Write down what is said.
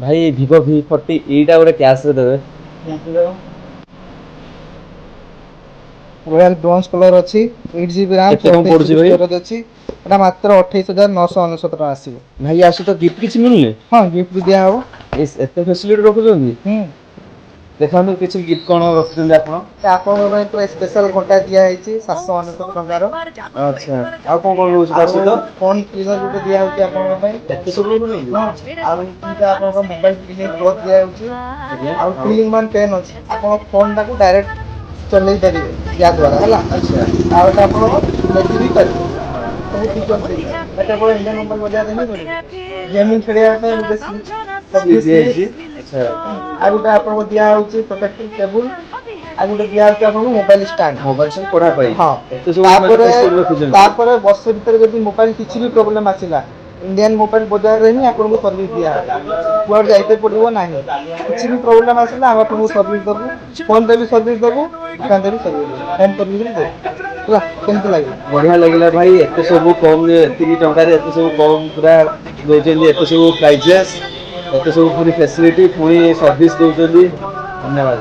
भाई Vivo V40 ଏଇଟା ଗୋଟେ କ୍ୟାସ୍ ରେ ଦେବେ। ରୟାଲ ବ୍ରୋଞ୍ଜ କଲର ଅଛି 8GB RAM କେତେ କଣ ପଡୁଛି 28GB ଭାଇ? ଷ୍ଟୋରେଜ ଅଛି। ଏଟା ମାତ୍ର 28,999 ଟଙ୍କା ଆସିବ। ଭାଇ ୟା ସହିତ ଗିଫ୍ଟ କିଛି ମିଳୁନି? ହଁ ଗିଫ୍ଟ ବି ଦିଆ ହବ। ଏତେ ଫ୍ୟାସିଲିଟି ରଖୁଛନ୍ତି? ହୁଁ। ଦେଖନ୍ତୁ କିଛି ଗିଫ୍ଟ କଣ ରଖୁଛନ୍ତି ଆପଣ? ଆପଣଙ୍କ ପାଇଁ ପୁରା ସ୍ପେଶାଲ ଘଣ୍ଟା ଦିଆ ହେଇଛି 799 ଟଙ୍କାର। ଆଚ୍ଛା ଆଉ କଣ କଣ ରହୁଛି ତା ଆଉ ସହିତ? ଫୋନ୍ କ୍ଲିନର ଗୋଟେ ଦିଆ ହଉଛି ଆପଣଙ୍କ ପାଇଁ। ଏତେ ସବୁ ରଖୁଛନ୍ତି? ହଁ ଆଉ ଦିଟା ଆପଣଙ୍କ ମୋବାଇଲ କ୍ଲିନିଂ କ୍ଲଥ୍ ଦିଆଯାଉଛି। ଆଜ୍ଞା ଆଉ ଟୁଇନ୍ ୱାନ୍ ପେନ୍ ଅଛି ଆପଣ ଫୋନ୍ ଟାକୁ ଡାଇରେକ୍ଟ ଚଲେଇ ପାରିବେ ୟା ଦ୍ୱାରା ହେଲା। ଆଚ୍ଛା ଆଉ ଏଟା ଆପଣ ଲେଖି ବି ପାରିବେ। ସବୁ ଫିଚର୍ସ ଦେଇଛି। ଏଟା ଆପଣ ଇଣ୍ଡିଆନ ମୋବାଇଲ ବଜାରରେ ହିଁ ମିଳିବ। ଗେମିଂ ଖେଳିବା ପାଇଁ ଗୋଟେ ସ୍ଲିପ୍ ଦିଆଯାଇଛି। ଆଚ୍ଛା ଆଉ ଗୋଟେ ଆପଣଙ୍କୁ ଦିଆ ହଉଛି ପ୍ରୋଟେକ୍ଟିଭ କେବୁଲ। ଆଉ ଗୋଟେ ଦିଆ ହଉଛି ଆପଣଙ୍କୁ ମୋବାଇଲ ଷ୍ଟାଣ୍ଡ। ମୋବାଇଲ ସବୁ ପଢା ପାଇଁ ହଁ ଏତେ ସବୁ ତାପରେ ଫ୍ୟାସିଲିଟି ରଖୁଛନ୍ତି। ତାପରେ ବର୍ଷେ ଭିତରେ ଯଦି ମୋବାଇଲ କିଛି ବି ପ୍ରୋବ୍ଲେମ ଆସିଲା ଇଣ୍ଡିଆନ ମୋବାଇଲ ବଜାରରେ ହିଁ ଆପଣଙ୍କୁ ସର୍ଭିସ ଦିଆହବ। କୁଆଡେ ଯାଇତେ ପଡିବ ନାହିଁ। କିଛି ବି ପ୍ରୋବ୍ଲେମ ଆସିଲା ଆମେ ଆପଣଙ୍କୁ ସର୍ଭିସ ଦବୁ। ଫୋନ ରେ ବି ସର୍ଭିସ ଦବୁ ଦୋକାନରେ ବି ସର୍ଭିସ ଦବୁ। ହୋମ ସର୍ଭିସ ବି ଦବୁ। ହେଲା କେମିତି ଲାଗିଲା? ବଢିଆ ଲାଗିଲା ଭାଇ ଏତେ ସବୁ କମ ଏତିକି ଟଙ୍କାରେ ଏତେ ସବୁ କମ ପୁରା ଦଉଛନ୍ତି ଏତେ ସବୁ ପ୍ରାଇଜେସ୍ ଏତେ ସବୁ ପୁଣି ଫ୍ୟାସିଲିଟି ପୁଣି ସର୍ଭିସ ଦଉଛନ୍ତି ଧନ୍ୟବାଦ।